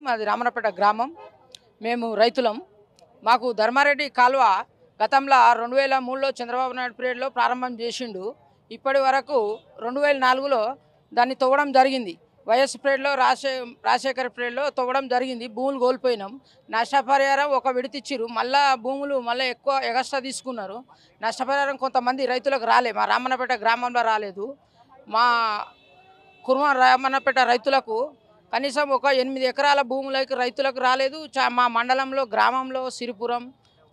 మాది రామన్నపేట గ్రామం. మేము రైతులం. మాకు ధర్మారెడ్డి కాలువ గతంలో 2003లో చంద్రబాబు నాయుడు పీరియడ్లో ప్రారంభం చేసిండు. ఇప్పటి వరకు 2004లో దాన్ని తవ్వడం జరిగింది. వైఎస్ పీరియడ్లో రాజశేఖర్ పీరియడ్లో తవ్వడం జరిగింది. భూములు కోల్పోయినాం. నష్టపరిహారం ఒక విడతిచ్చిరు. భూములు ఎక్కువ ఎగస్ట్రా తీసుకున్నారు. నష్టపరిహారం కొంతమంది రైతులకు రాలే. మా రామన్నపేట గ్రామంలో రాలేదు. మా కుర్మ రామన్నపేట రైతులకు కనీసం ఒక 8 ఎకరాల భూములకు రైతులకు రాలేదు. మా మండలంలో గ్రామంలో సిరిపురం,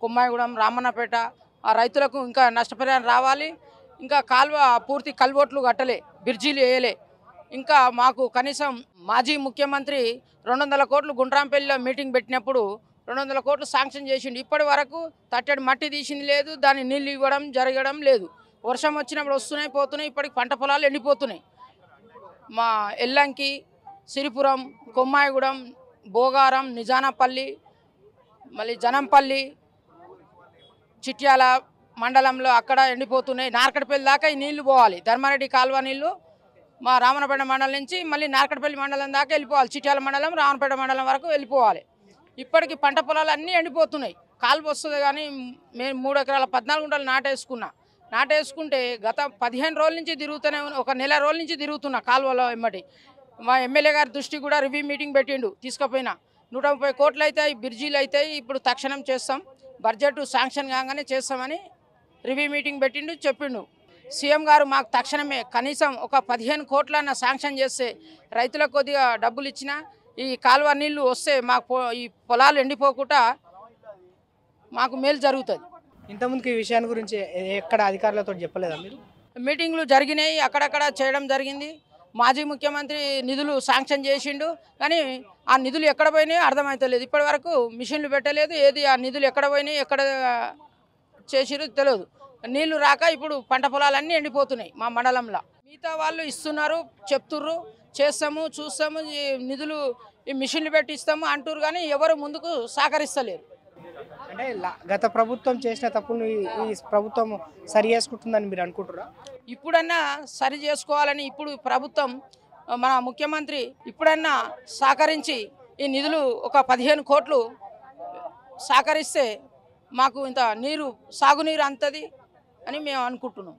కొమ్మాయిగూడెం, రామన్నపేట ఆ రైతులకు ఇంకా నష్టపరిహారం రావాలి. ఇంకా కాలువ పూర్తి కల్వర్ట్లు కట్టలే, బ్రిడ్జీలు వేయలే. ఇంకా మాకు కనీసం మాజీ ముఖ్యమంత్రి 200 కోట్లు గుండ్రాంపల్లిలో మీటింగ్ పెట్టినప్పుడు 200 కోట్లు శాంక్షన్ చేసిండు. ఇప్పటి వరకు తట్టెడు మట్టి తీసింది లేదు. దాన్ని నీళ్ళు ఇవ్వడం జరగడం లేదు. వర్షం వచ్చినప్పుడు వస్తున్నాయి పోతున్నాయి. ఇప్పటికి పంట పొలాలు ఎండిపోతున్నాయి. మా ఎల్లంకి, సిరిపురం, కొమ్మాయిగూడెం, భోగారం, నిజానపల్లి, మళ్ళీ జనంపల్లి, చిట్యాల మండలంలో అక్కడ ఎండిపోతున్నాయి. నార్కట్పల్లి దాకా ఈ నీళ్లు పోవాలి. ధర్మారెడ్డి కాలువ నీళ్లు మా రామన్నపేట మండలం నుంచి మళ్ళీ నార్కట్పల్లి మండలం దాకా వెళ్ళిపోవాలి. చిట్యాల మండలం, రామన్నపేట మండలం వరకు వెళ్ళిపోవాలి. ఇప్పటికి పంట పొలాలు అన్నీ ఎండిపోతున్నాయి. కాలువ వస్తుంది కానీ మేము 3 ఎకరాల 14 గుంటలు నాటేసుకుంటే గత 15 రోజుల నుంచి తిరుగుతూనే ఒక నెల రోజుల నుంచి తిరుగుతున్నా కాలువలో ఎమ్మటి. మా ఎమ్మెల్యే గారి దృష్టి కూడా రివ్యూ మీటింగ్ పెట్టిండు. తీసుకుపోయినా 130 కోట్లు అవుతాయి, బ్రిడ్జీలు అవుతాయి, ఇప్పుడు తక్షణం చేస్తాం, బడ్జెట్ శాంక్షన్ కాగానే చేస్తామని రివ్యూ మీటింగ్ పెట్టిండు, చెప్పిండు. సీఎం గారు మాకు తక్షణమే కనీసం ఒక 15 కోట్లన్న శాంక్షన్ చేస్తే రైతులకు కొద్దిగా డబ్బులు ఇచ్చినా ఈ కాలువ నీళ్లు వస్తే మాకు ఈ పొలాలు ఎండిపోకుండా మాకు మేలు జరుగుతుంది. ఇంతకుముందుకు ఈ విషయాన్ని గురించి ఎక్కడ అధికారులతో చెప్పలేదా మీరు? మీటింగ్లు జరిగినాయి, అక్కడక్కడ చేయడం జరిగింది. మాజీ ముఖ్యమంత్రి నిధులు శాంక్షన్ చేసిండు కానీ ఆ నిధులు ఎక్కడ పోయినాయో అర్థమవుతలేదు. ఇప్పటి వరకు మిషన్లు పెట్టలేదు. ఏది ఆ నిధులు ఎక్కడ పోయినాయి, ఎక్కడ చేసిరో తెలియదు. నీళ్లు రాక ఇప్పుడు పంట పొలాలన్నీ ఎండిపోతున్నాయి మా మండలంలో. మిగతా వాళ్ళు ఇస్తున్నారు, చెప్తుర్రు, చేస్తాము, చూస్తాము, ఈ నిధులు ఈ మిషన్లు పెట్టి ఇస్తాము అంటున్నారు కానీ ఎవరు ముందుకు సహకరిస్తలేరు. అంటే గత ప్రభుత్వం చేసిన తప్పును ఈ ప్రభుత్వం సరి చేసుకుంటుందని మీరు అనుకుంటున్నారా? ఇప్పుడన్నా సరి చేసుకోవాలని ఇప్పుడు ప్రభుత్వం మన ముఖ్యమంత్రి ఇప్పుడన్నా సహకరించి ఈ నిధులు ఒక 15 కోట్లు సహకరిస్తే మాకు ఇంత సాగునీరు అంతది అని మేము అనుకుంటున్నాం.